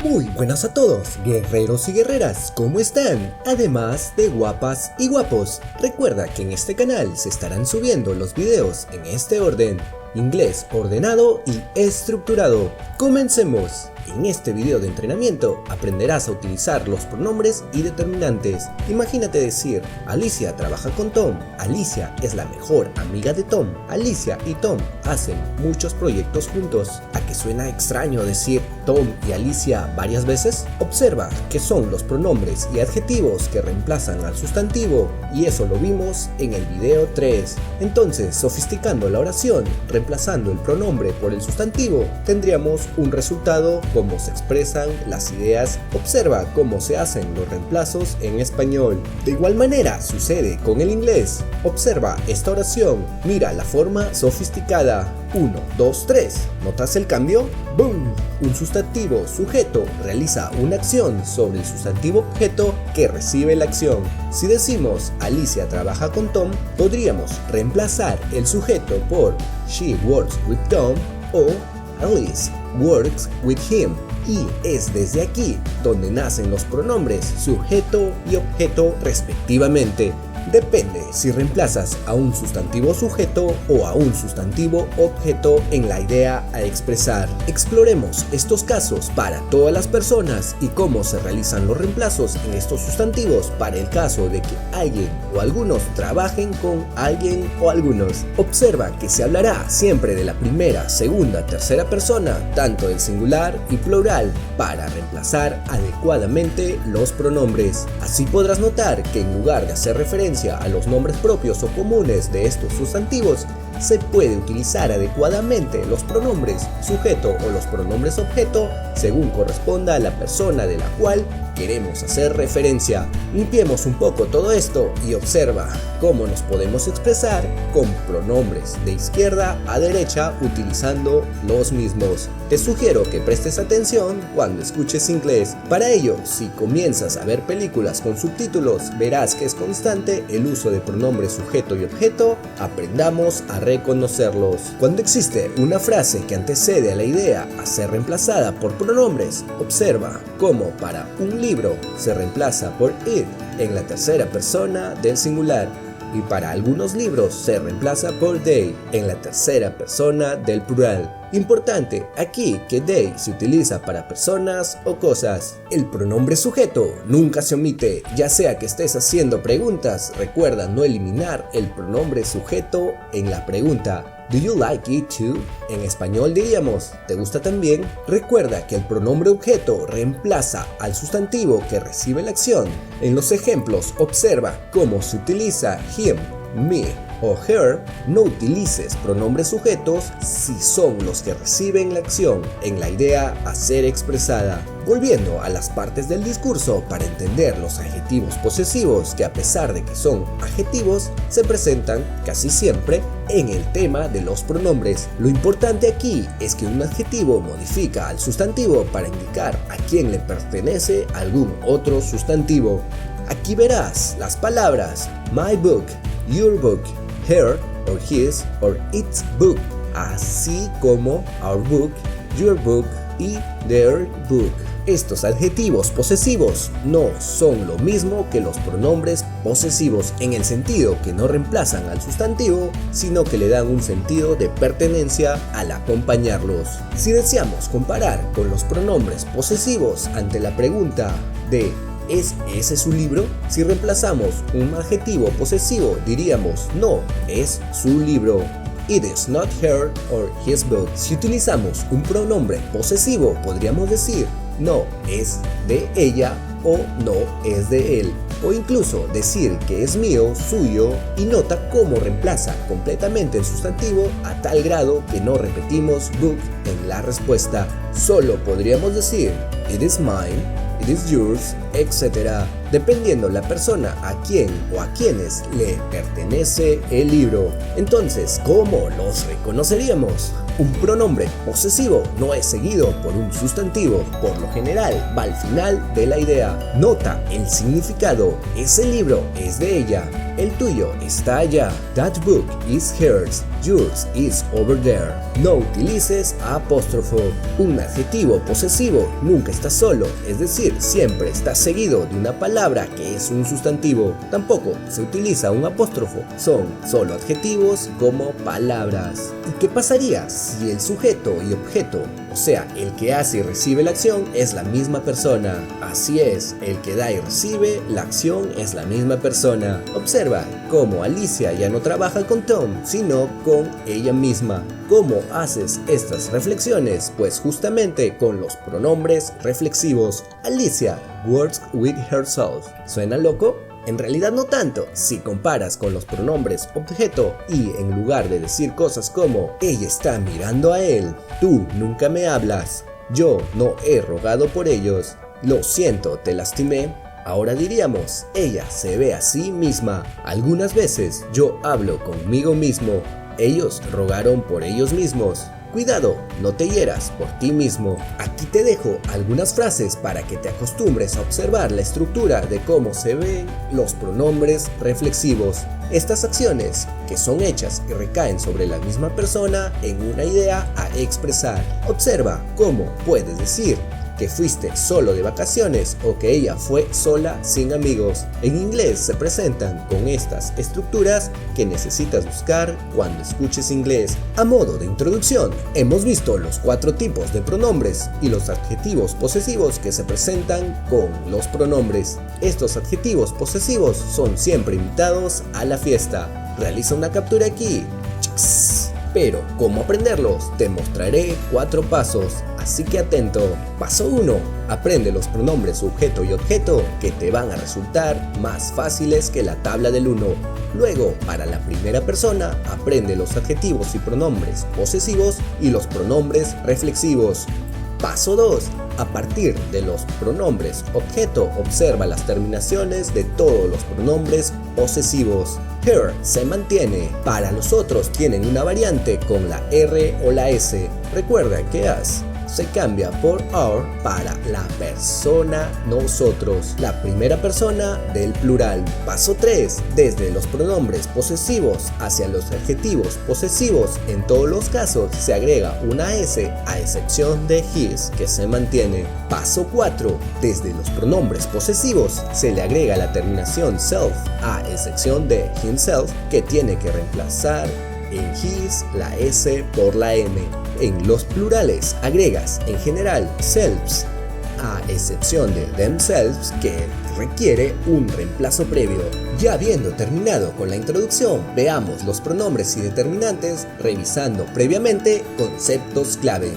Muy buenas a todos, guerreros y guerreras, ¿cómo están? Además de guapas y guapos, recuerda que en este canal se estarán subiendo los videos en este orden: inglés ordenado y estructurado. ¡Comencemos! En este video de entrenamiento aprenderás a utilizar los pronombres y determinantes. Imagínate decir: Alicia trabaja con Tom, Alicia es la mejor amiga de Tom, Alicia y Tom hacen muchos proyectos juntos. ¿A qué suena extraño decir Tom y Alicia varias veces? Observa que son los pronombres y adjetivos que reemplazan al sustantivo, y eso lo vimos en el video 3. Entonces, sofisticando la oración, reemplazando el pronombre por el sustantivo, tendríamos un resultado cómo se expresan las ideas. Observa cómo se hacen los reemplazos en español. De igual manera sucede con el inglés. Observa esta oración, mira la forma sofisticada. 1, 2, 3. ¿Notas el cambio? ¡Boom! Un sustantivo sujeto realiza una acción sobre el sustantivo objeto que recibe la acción. Si decimos Alicia trabaja con Tom, podríamos reemplazar el sujeto por She works with Tom o Alice works with him. Y es desde aquí donde nacen los pronombres sujeto y objeto respectivamente. Depende si reemplazas a un sustantivo sujeto o a un sustantivo objeto en la idea a expresar. Exploremos estos casos para todas las personas y cómo se realizan los reemplazos en estos sustantivos para el caso de que alguien o algunos trabajen con alguien o algunos. Observa que se hablará siempre de la primera, segunda, tercera persona, tanto del singular y plural, para reemplazar adecuadamente los pronombres. Así podrás notar que en lugar de hacer referencia a los nombres propios o comunes de estos sustantivos, se puede utilizar adecuadamente los pronombres sujeto o los pronombres objeto según corresponda a la persona de la cual queremos hacer referencia. Limpiemos un poco todo esto y observa cómo nos podemos expresar con pronombres de izquierda a derecha utilizando los mismos. Te sugiero que prestes atención cuando escuches inglés. Para ello, si comienzas a ver películas con subtítulos, verás que es constante el uso de pronombres sujeto y objeto. Aprendamos a reconocerlos. Cuando existe una frase que antecede a la idea a ser reemplazada por pronombres, observa cómo para un libro se reemplaza por it en la tercera persona del singular, y para algunos libros se reemplaza por they en la tercera persona del plural. Importante aquí que they se utiliza para personas o cosas. El pronombre sujeto nunca se omite, ya sea que estés haciendo preguntas. Recuerda no eliminar el pronombre sujeto en la pregunta. Do you like it too? En español diríamos, ¿te gusta también? Recuerda que el pronombre objeto reemplaza al sustantivo que recibe la acción. En los ejemplos observa cómo se utiliza him, me o her. No utilices pronombres sujetos si son los que reciben la acción en la idea a ser expresada. Volviendo a las partes del discurso para entender los adjetivos posesivos, que a pesar de que son adjetivos, se presentan casi siempre en el tema de los pronombres. Lo importante aquí es que un adjetivo modifica al sustantivo para indicar a quién le pertenece algún otro sustantivo. Aquí verás las palabras my book, your book, her or his or its book, así como our book, your book y their book. Estos adjetivos posesivos no son lo mismo que los pronombres posesivos en el sentido que no reemplazan al sustantivo, sino que le dan un sentido de pertenencia al acompañarlos. Si deseamos comparar con los pronombres posesivos ante la pregunta de ¿es ese su libro? Si reemplazamos un adjetivo posesivo diríamos no, es su libro. It is not her or his book. Si utilizamos un pronombre posesivo podríamos decir no es de ella o no es de él, o incluso decir que es mío, suyo, y nota cómo reemplaza completamente el sustantivo a tal grado que no repetimos book en la respuesta. Solo podríamos decir it is mine, it is yours, etc. dependiendo la persona a quien o a quienes le pertenece el libro. Entonces, ¿cómo los reconoceríamos? Un pronombre posesivo no es seguido por un sustantivo, por lo general va al final de la idea. Nota el significado: ese libro es de ella, el tuyo está allá. That book is hers. Yours is over there. No utilices apóstrofo. Un adjetivo posesivo nunca está solo, es decir, siempre está seguido de una palabra que es un sustantivo. Tampoco se utiliza un apóstrofo. Son solo adjetivos como palabras. ¿Y qué pasaría si el sujeto y objeto, o sea, el que hace y recibe la acción, es la misma persona? Así es, el que da y recibe la acción es la misma persona. Observa cómo Alicia ya no trabaja con Tom, sino con ella misma. ¿Cómo haces estas reflexiones? Pues justamente con los pronombres reflexivos. Alicia works with herself. ¿Suena loco? En realidad no tanto, si comparas con los pronombres objeto y en lugar de decir cosas como ella está mirando a él, tú nunca me hablas, yo no he rogado por ellos, lo siento, te lastimé, ahora diríamos ella se ve a sí misma. Algunas veces yo hablo conmigo mismo, ellos rogaron por ellos mismos. Cuidado, no te hieras por ti mismo. Aquí te dejo algunas frases para que te acostumbres a observar la estructura de cómo se ven los pronombres reflexivos. Estas acciones, que son hechas y recaen sobre la misma persona en una idea a expresar. Observa cómo puedes decir que fuiste solo de vacaciones o que ella fue sola sin amigos. En inglés se presentan con estas estructuras que necesitas buscar cuando escuches inglés. A modo de introducción, hemos visto los 4 tipos de pronombres y los adjetivos posesivos que se presentan con los pronombres. Estos adjetivos posesivos son siempre invitados a la fiesta. Realiza una captura aquí. Pero, ¿cómo aprenderlos? Te mostraré 4 pasos, así que atento. Paso 1. Aprende los pronombres sujeto y objeto que te van a resultar más fáciles que la tabla del 1. Luego, para la primera persona, aprende los adjetivos y pronombres posesivos y los pronombres reflexivos. Paso 2. A partir de los pronombres objeto, observa las terminaciones de todos los pronombres posesivos. Her se mantiene. Para los otros tienen una variante con la R o la S. Recuerda que as se cambia por our para la persona nosotros, la primera persona del plural. Paso 3. Desde los pronombres posesivos hacia los adjetivos posesivos, en todos los casos se agrega una S a excepción de his, que se mantiene. Paso 4. Desde los pronombres posesivos se le agrega la terminación self a excepción de himself, que tiene que reemplazar en his la S por la M. En los plurales agregas en general selves a excepción de themselves, que requiere un reemplazo previo. Ya habiendo terminado con la introducción, veamos los pronombres y determinantes revisando previamente conceptos clave.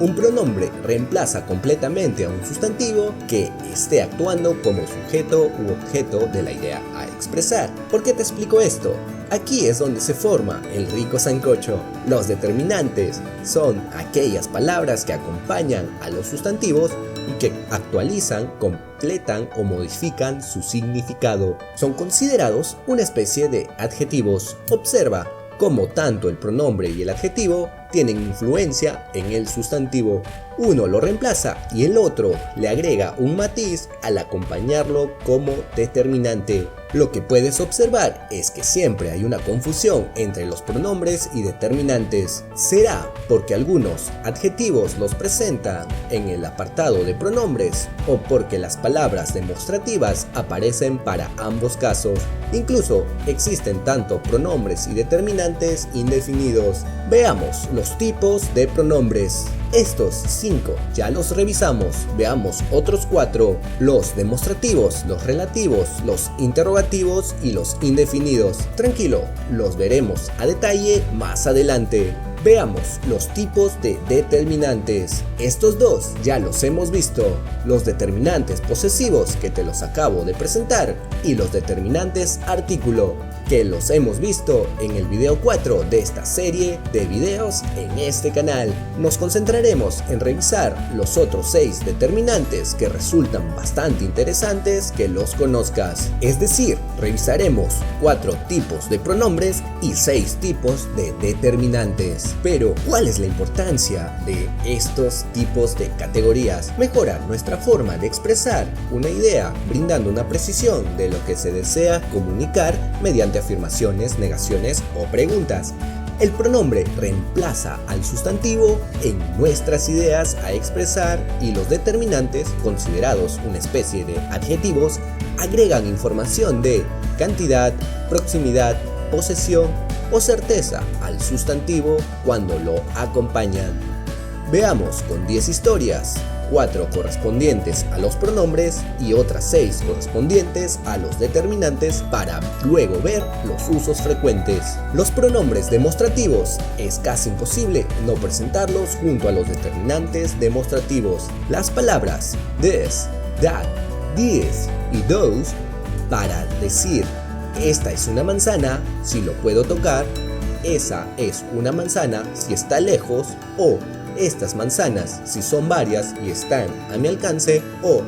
Un pronombre reemplaza completamente a un sustantivo que esté actuando como sujeto u objeto de la idea a expresar. ¿Por qué te explico esto? Aquí es donde se forma el rico sancocho. Los determinantes son aquellas palabras que acompañan a los sustantivos y que actualizan, completan o modifican su significado. Son considerados una especie de adjetivos. Observa cómo tanto el pronombre y el adjetivo tienen influencia en el sustantivo. Uno lo reemplaza y el otro le agrega un matiz al acompañarlo como determinante. Lo que puedes observar es que siempre hay una confusión entre los pronombres y determinantes. Será porque algunos adjetivos los presentan en el apartado de pronombres o porque las palabras demostrativas aparecen para ambos casos. Incluso existen tanto pronombres y determinantes indefinidos. Veamos los tipos de pronombres. Estos 5 ya los revisamos, veamos otros 4, los demostrativos, los relativos, los interrogativos y los indefinidos. Tranquilo, los veremos a detalle más adelante. Veamos los tipos de determinantes. Estos 2 ya los hemos visto, los determinantes posesivos que te los acabo de presentar y los determinantes artículo, que los hemos visto en el video 4 de esta serie de videos en este canal. Nos concentraremos en revisar los otros 6 determinantes que resultan bastante interesantes que los conozcas. Es decir, revisaremos 4 tipos de pronombres y 6 tipos de determinantes. Pero, ¿cuál es la importancia de estos tipos de categorías? Mejora nuestra forma de expresar una idea, brindando una precisión de lo que se desea comunicar mediante afirmaciones, negaciones o preguntas. El pronombre reemplaza al sustantivo en nuestras ideas a expresar y los determinantes, considerados una especie de adjetivos, agregan información de cantidad, proximidad, posesión o certeza al sustantivo cuando lo acompañan. Veamos con 10 historias, 4 correspondientes a los pronombres y otras 6 correspondientes a los determinantes para luego ver los usos frecuentes. Los pronombres demostrativos es casi imposible no presentarlos junto a los determinantes demostrativos. Las palabras this, that, this y those para decir esta es una manzana si lo puedo tocar, esa es una manzana si está lejos o estas manzanas si son varias y están a mi alcance o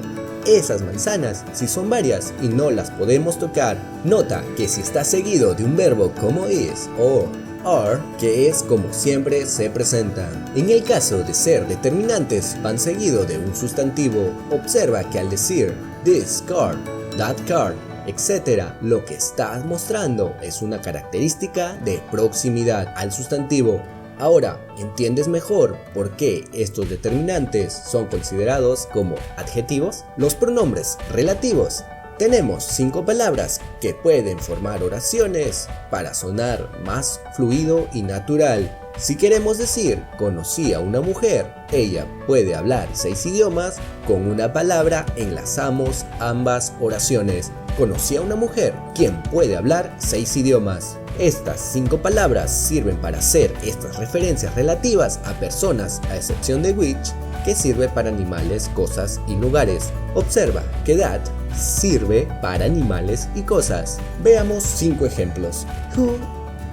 esas manzanas si son varias y no las podemos tocar. Nota que si está seguido de un verbo como is o are, que es como siempre se presentan. En el caso de ser determinantes van seguido de un sustantivo. Observa que al decir this car, that car, etc., lo que estás mostrando es una característica de proximidad al sustantivo. Ahora, ¿entiendes mejor por qué estos determinantes son considerados como adjetivos? Los pronombres relativos. Tenemos 5 palabras que pueden formar oraciones para sonar más fluido y natural. Si queremos decir conocí a una mujer, ella puede hablar 6 idiomas, con una palabra enlazamos ambas oraciones. Conocí a una mujer, quien puede hablar 6 idiomas. Estas 5 palabras sirven para hacer estas referencias relativas a personas, a excepción de which, que sirve para animales, cosas y lugares. Observa que that sirve para animales y cosas. Veamos 5 ejemplos. Who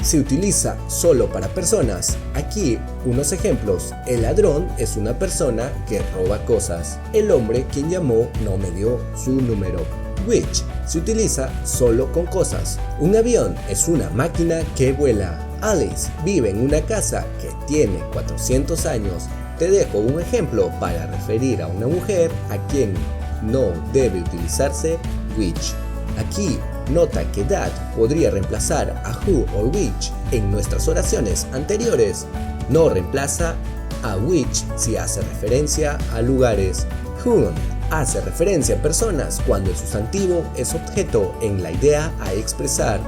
se utiliza solo para personas. Aquí unos ejemplos. El ladrón es una persona que roba cosas. El hombre quien llamó no me dio su número. Which se utiliza solo con cosas. Un avión es una máquina que vuela. Alice vive en una casa que tiene 400 años. Te dejo un ejemplo para referir a una mujer a quien no debe utilizarse which. Aquí nota que that podría reemplazar a who o which en nuestras oraciones anteriores. No reemplaza a which si hace referencia a lugares. Whom hace referencia a personas cuando el sustantivo es objeto en la idea a expresar.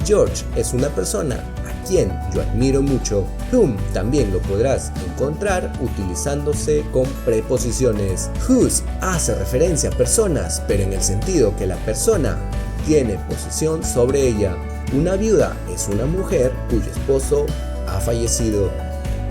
George es una persona a quien yo admiro mucho. Whom también lo podrás encontrar utilizándose con preposiciones. Whose hace referencia a personas, pero en el sentido que la persona tiene posesión sobre ella. Una viuda es una mujer cuyo esposo ha fallecido.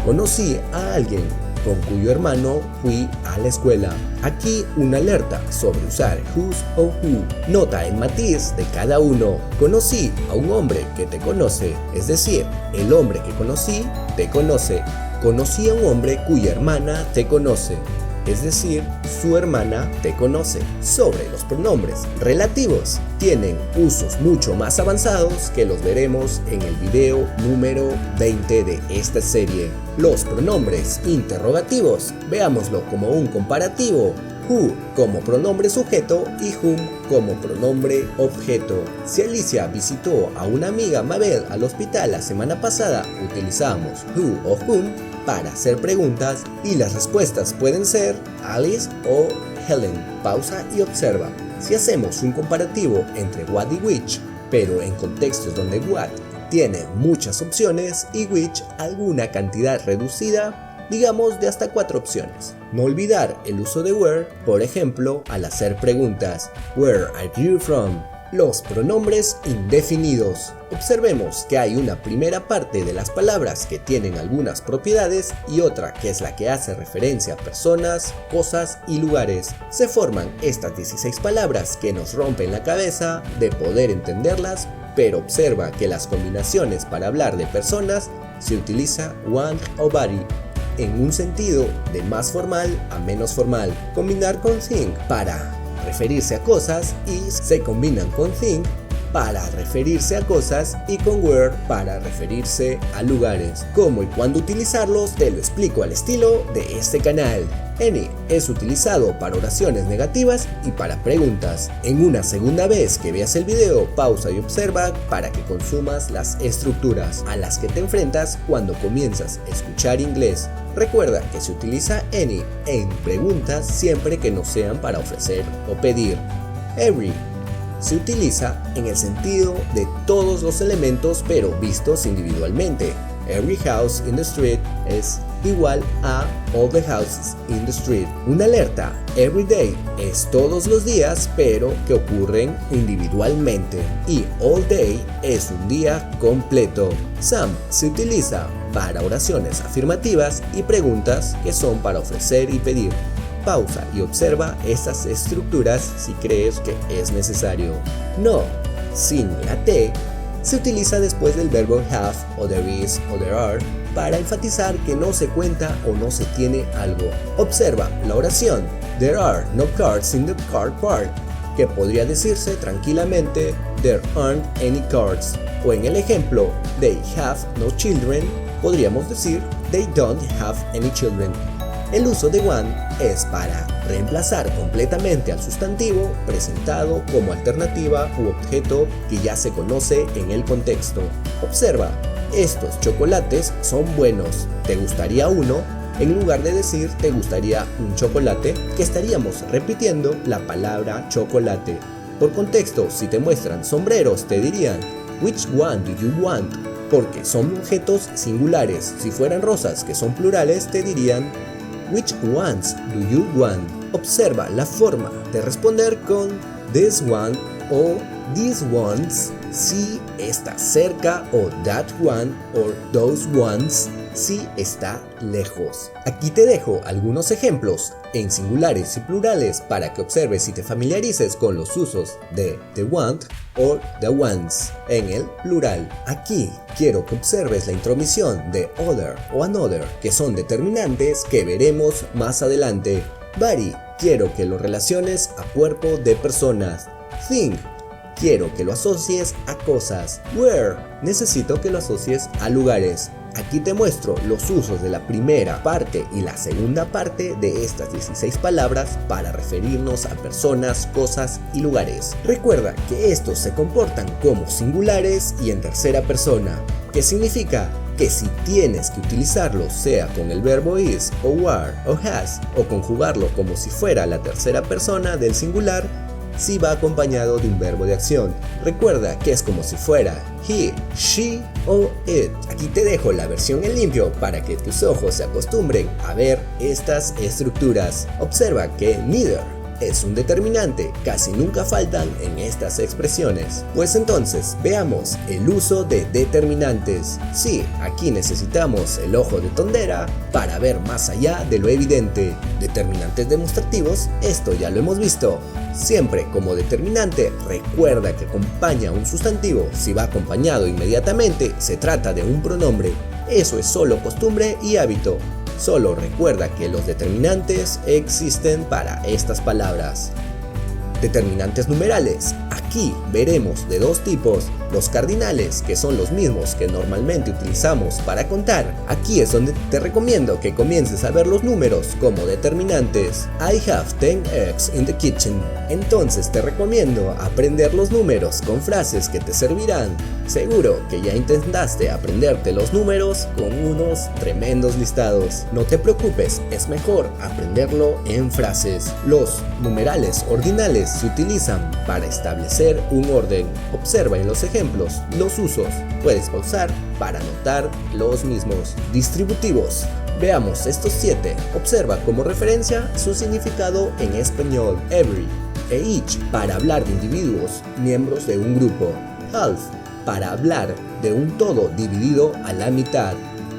Conocí a alguien con cuyo hermano fui a la escuela. Aquí una alerta sobre usar whose o who. Nota el matiz de cada uno. Conocí a un hombre que te conoce, es decir, el hombre que conocí te conoce. Conocí a un hombre cuya hermana te conoce, es decir, su hermana te conoce. Sobre los pronombres relativos, tienen usos mucho más avanzados que los veremos en el video número 20 de esta serie. Los pronombres interrogativos, veámoslo como un comparativo. Who como pronombre sujeto y whom como pronombre objeto. Si Alicia visitó a una amiga Mabel al hospital la semana pasada, utilizamos who o whom para hacer preguntas y las respuestas pueden ser Alice o Helen. Pausa y observa. Si hacemos un comparativo entre what y which, pero en contextos donde what tiene muchas opciones y which alguna cantidad reducida, digamos de hasta 4 opciones. No olvidar el uso de where, por ejemplo, al hacer preguntas. Where are you from? Los pronombres indefinidos. Observemos que hay una primera parte de las palabras que tienen algunas propiedades y otra que es la que hace referencia a personas, cosas y lugares. Se forman estas 16 palabras que nos rompen la cabeza de poder entenderlas, pero observa que las combinaciones para hablar de personas se utiliza one o body en un sentido de más formal a menos formal. Combinar con thing para referirse a cosas y se combinan con thing para referirse a cosas y con where para referirse a lugares. Cómo y cuándo utilizarlos te lo explico al estilo de este canal. Any es utilizado para oraciones negativas y para preguntas. En una segunda vez que veas el video, pausa y observa para que consumas las estructuras a las que te enfrentas cuando comienzas a escuchar inglés. Recuerda que se utiliza any en preguntas siempre que no sean para ofrecer o pedir. Every se utiliza en el sentido de todos los elementos pero vistos individualmente. Every house in the street es igual a all the houses in the street. Una alerta every day es todos los días pero que ocurren individualmente. Y all day es un día completo. Some se utiliza para oraciones afirmativas y preguntas que son para ofrecer y pedir. Pausa y observa estas estructuras si crees que es necesario. No, sin la T, se utiliza después del verbo have o there is o there are para enfatizar que no se cuenta o no se tiene algo. Observa la oración There are no cards in the car park, que podría decirse tranquilamente There aren't any cards. O en el ejemplo They have no children, podríamos decir They don't have any children. El uso de one es para reemplazar completamente al sustantivo presentado como alternativa u objeto que ya se conoce en el contexto. Observa, estos chocolates son buenos, ¿te gustaría uno? En lugar de decir ¿te gustaría un chocolate?, que estaríamos repitiendo la palabra chocolate. Por contexto, si te muestran sombreros te dirían Which one do you want? Porque son objetos singulares. Si fueran rosas que son plurales te dirían Which ones do you want? Observa la forma de responder con this one o these ones si está cerca o that one or those ones si está lejos. Aquí te dejo algunos ejemplos en singulares y plurales para que observes y te familiarices con los usos de the want o the ones en el plural. Aquí quiero que observes la intromisión de other o another, que son determinantes que veremos más adelante. Body, quiero que lo relaciones a cuerpo de personas. Thing, quiero que lo asocies a cosas. Where, necesito que lo asocies a lugares. Aquí te muestro los usos de la primera parte y la segunda parte de estas 16 palabras para referirnos a personas, cosas y lugares. Recuerda que estos se comportan como singulares y en tercera persona, que significa que si tienes que utilizarlo sea con el verbo is o were o has o conjugarlo como si fuera la tercera persona del singular, si va acompañado de un verbo de acción. Recuerda que es como si fuera he, she o it. Aquí te dejo la versión en limpio para que tus ojos se acostumbren a ver estas estructuras. Observa que neither es un determinante, casi nunca faltan en estas expresiones. Pues entonces, veamos el uso de determinantes. Sí, aquí necesitamos el ojo de tondera para ver más allá de lo evidente. Determinantes demostrativos, esto ya lo hemos visto. Siempre como determinante, recuerda que acompaña un sustantivo. Si va acompañado inmediatamente, se trata de un pronombre. Eso es solo costumbre y hábito. Solo recuerda que los determinantes existen para estas palabras. Determinantes numerales. Aquí veremos de dos tipos, los cardinales, que son los mismos que normalmente utilizamos para contar. Aquí es donde te recomiendo que comiences a ver los números como determinantes. I have 10 eggs in the kitchen. Entonces te recomiendo aprender los números con frases que te servirán. Seguro que ya intentaste aprenderte los números con unos tremendos listados. No te preocupes, es mejor aprenderlo en frases. Los numerales ordinales se utilizan para establecer un orden. Observa en los ejemplos los usos. Puedes pausar para anotar los mismos. Distributivos. Veamos estos 7. Observa como referencia su significado en español. Every e each para hablar de individuos, miembros de un grupo. Half para hablar de un todo dividido a la mitad.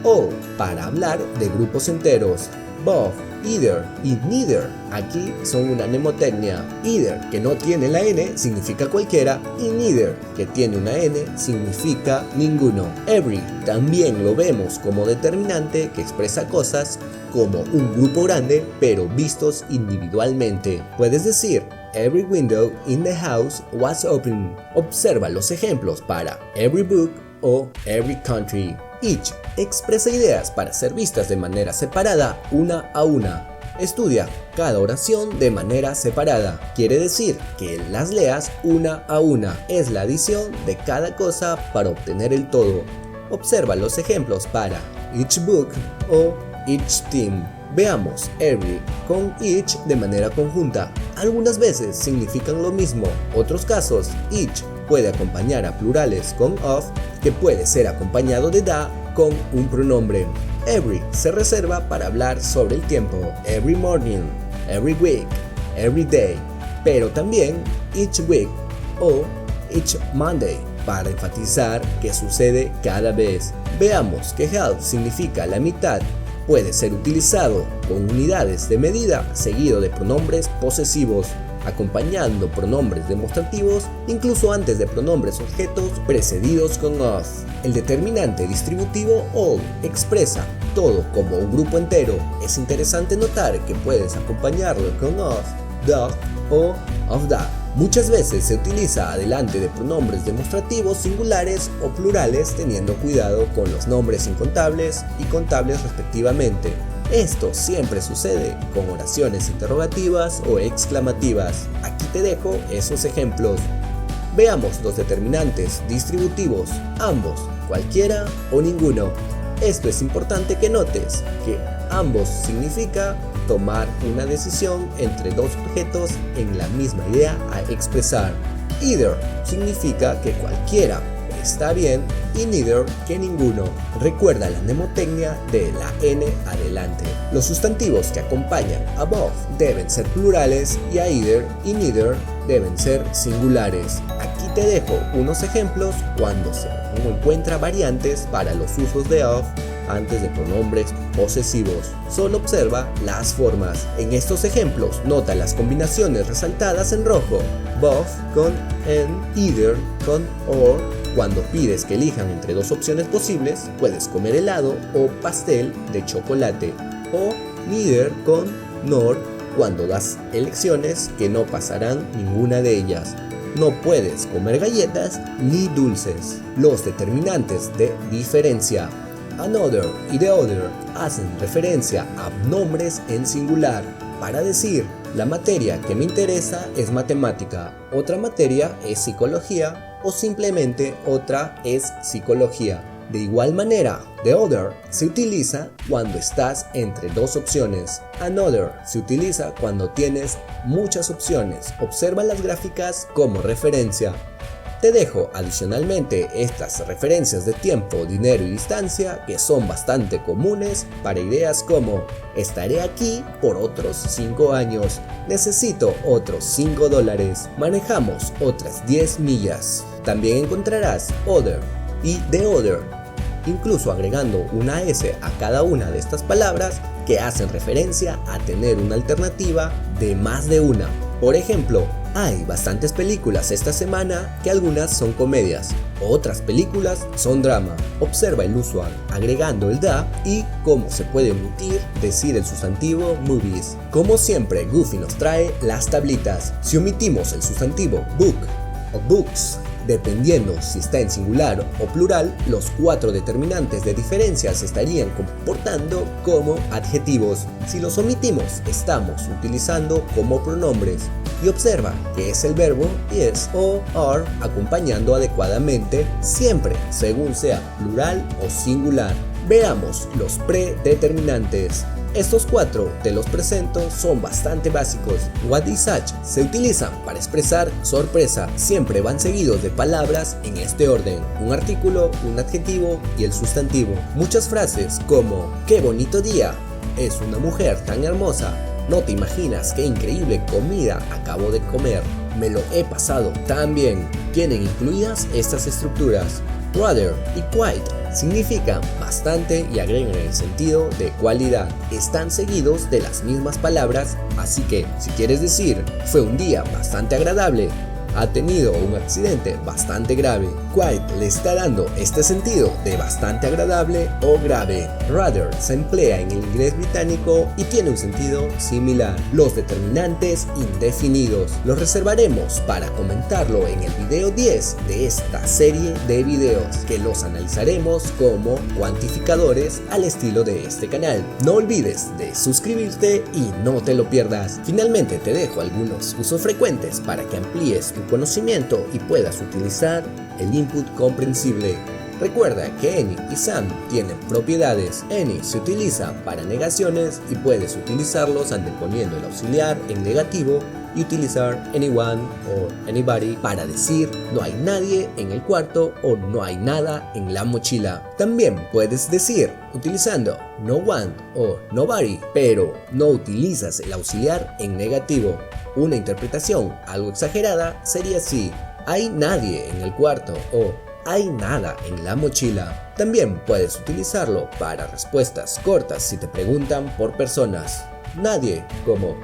All para hablar de grupos enteros. Both, either y neither aquí son una mnemotecnia. Either, que no tiene la N, significa cualquiera, y neither, que tiene una N, significa ninguno. Every también lo vemos como determinante que expresa cosas como un grupo grande pero vistos individualmente. Puedes decir every window in the house was open. Observa los ejemplos para every book o every country. Each expresa ideas para ser vistas de manera separada una a una. Estudia cada oración de manera separada. Quiere decir que las leas una a una. Es la adición de cada cosa para obtener el todo. Observa los ejemplos para each book o each team. Veamos every con each de manera conjunta. Algunas veces significan lo mismo. Otros casos, each puede acompañar a plurales con of, que puede ser acompañado de da con un pronombre. Every se reserva para hablar sobre el tiempo, every morning, every week, every day, pero también each week o each Monday para enfatizar que sucede cada vez. Veamos que half significa la mitad. Puede ser utilizado con unidades de medida seguido de pronombres posesivos, acompañando pronombres demostrativos, incluso antes de pronombres objetos precedidos con of. El determinante distributivo all expresa todo como un grupo entero. Es interesante notar que puedes acompañarlo con of, the o of the. Muchas veces se utiliza adelante de pronombres demostrativos singulares o plurales, teniendo cuidado con los nombres incontables y contables respectivamente. Esto siempre sucede con oraciones interrogativas o exclamativas. Aquí te dejo esos ejemplos. Veamos los determinantes distributivos, ambos, cualquiera o ninguno. Esto es importante que notes que ambos significa tomar una decisión entre dos objetos en la misma idea a expresar. Either significa que cualquiera está bien y neither que ninguno. Recuerda la mnemotecnia de la N adelante. Los sustantivos que acompañan a both deben ser plurales y a either y neither deben ser singulares. Aquí te dejo unos ejemplos cuando se encuentra variantes para los usos de of antes de pronombres posesivos. Solo observa las formas. En estos ejemplos, nota las combinaciones resaltadas en rojo. Both con and, either con or. Cuando pides que elijan entre dos opciones posibles, puedes comer helado o pastel de chocolate. O neither con nor, cuando das elecciones que no pasarán ninguna de ellas. No puedes comer galletas ni dulces. Los determinantes de diferencia. Another y the other hacen referencia a nombres en singular. Para decir, la materia que me interesa es matemática, otra materia es psicología o simplemente otra es psicología. De igual manera, the other se utiliza cuando estás entre dos opciones. Another se utiliza cuando tienes muchas opciones. Observa las gráficas como referencia. Te dejo adicionalmente estas referencias de tiempo, dinero y distancia que son bastante comunes para ideas como estaré aquí por otros 5 años, necesito otros $5, manejamos otras 10 millas. También encontrarás other y the other, incluso agregando una S a cada una de estas palabras que hacen referencia a tener una alternativa de más de una. Por ejemplo, hay bastantes películas esta semana que algunas son comedias, otras películas son drama. Observa el usual agregando el da y cómo se puede omitir decir el sustantivo movies. Como siempre, Goofy nos trae las tablitas. Si omitimos el sustantivo book o books, dependiendo si está en singular o plural, los 4 determinantes de diferencia se estarían comportando como adjetivos. Si los omitimos, estamos utilizando como pronombres. Y observa que es el verbo is o are acompañando adecuadamente, siempre según sea plural o singular. Veamos los predeterminantes. Estos 4 te los presento, son bastante básicos. What is such se utilizan para expresar sorpresa, siempre van seguidos de palabras en este orden: un artículo, un adjetivo y el sustantivo. Muchas frases como qué bonito día, es una mujer tan hermosa, no te imaginas qué increíble comida acabo de comer, me lo he pasado tan bien, tienen incluidas estas estructuras. Rather y quite significan bastante y agregan el sentido de cualidad. Están seguidos de las mismas palabras, así que si quieres decir fue un día bastante agradable, ha tenido un accidente bastante grave. Quite le está dando este sentido de bastante agradable o grave. Rather se emplea en el inglés británico y tiene un sentido similar. Los determinantes indefinidos los reservaremos para comentarlo en el video 10 de esta serie de videos, que los analizaremos como cuantificadores al estilo de este canal. No olvides de suscribirte y no te lo pierdas. Finalmente te dejo algunos usos frecuentes para que amplíes tu conocimiento y puedas utilizar el input comprensible. Recuerda que any y some tienen propiedades. Any se utiliza para negaciones y puedes utilizarlos anteponiendo el auxiliar en negativo y utilizar anyone o anybody para decir no hay nadie en el cuarto o no hay nada en la mochila. También puedes decir utilizando no one o nobody, pero no utilizas el auxiliar en negativo. Una interpretación algo exagerada sería así: hay nadie en el cuarto o hay nada en la mochila. También puedes utilizarlo para respuestas cortas si te preguntan por personas. Nadie como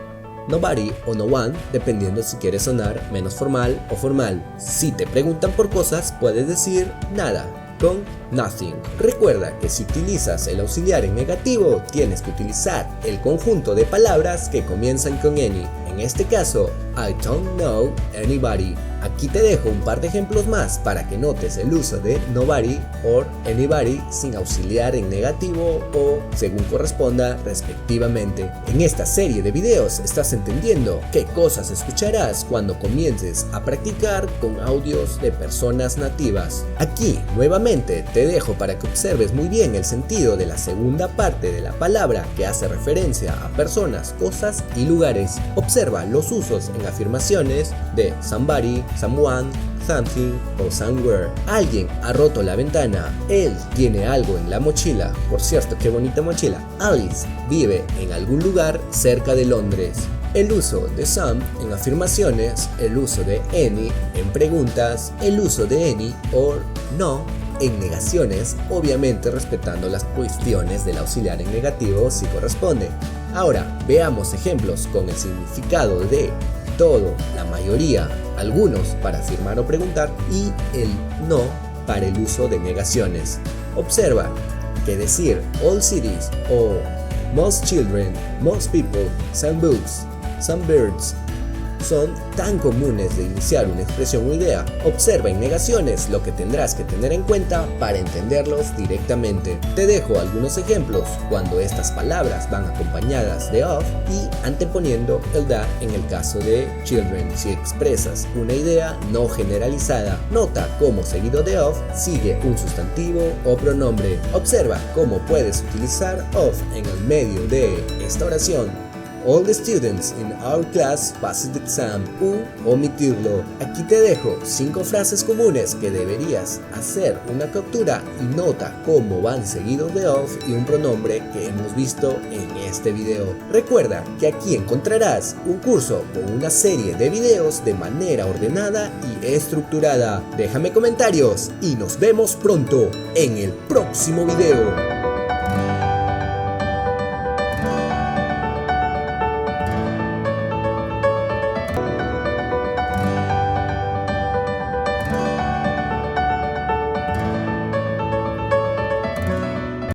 nobody o no one, dependiendo si quieres sonar menos formal o formal. Si te preguntan por cosas, puedes decir nada con nothing. Recuerda que si utilizas el auxiliar en negativo, tienes que utilizar el conjunto de palabras que comienzan con any. En este caso, I don't know anybody. Aquí te dejo un par de ejemplos más para que notes el uso de nobody o anybody sin auxiliar en negativo o según corresponda respectivamente. En esta serie de videos estás entendiendo qué cosas escucharás cuando comiences a practicar con audios de personas nativas. Aquí nuevamente te dejo para que observes muy bien el sentido de la segunda parte de la palabra que hace referencia a personas, cosas y lugares. Observa los usos en afirmaciones de somebody, someone, something o somewhere. Alguien ha roto la ventana. Él tiene algo en la mochila. Por cierto, qué bonita mochila. Alice vive en algún lugar cerca de Londres. El uso de some en afirmaciones, el uso de any en preguntas, el uso de any o no en negaciones, obviamente respetando las cuestiones del auxiliar en negativo si corresponde. Ahora veamos ejemplos con el significado de todo, la mayoría, algunos para afirmar o preguntar y el no para el uso de negaciones. Observa que decir all cities o most children, most people, some books, some birds son tan comunes de iniciar una expresión o idea. Observa en negaciones lo que tendrás que tener en cuenta para entenderlos directamente. Te dejo algunos ejemplos cuando estas palabras van acompañadas de of y anteponiendo el da en el caso de children. Si expresas una idea no generalizada, nota cómo seguido de of sigue un sustantivo o pronombre. Observa cómo puedes utilizar of en el medio de esta oración. All the students in our class passed the exam. Omitirlo. Aquí te dejo 5 frases comunes que deberías hacer una captura y nota cómo van seguidos de of y un pronombre que hemos visto en este video. Recuerda que aquí encontrarás un curso con una serie de videos de manera ordenada y estructurada. Déjame comentarios y nos vemos pronto en el próximo video.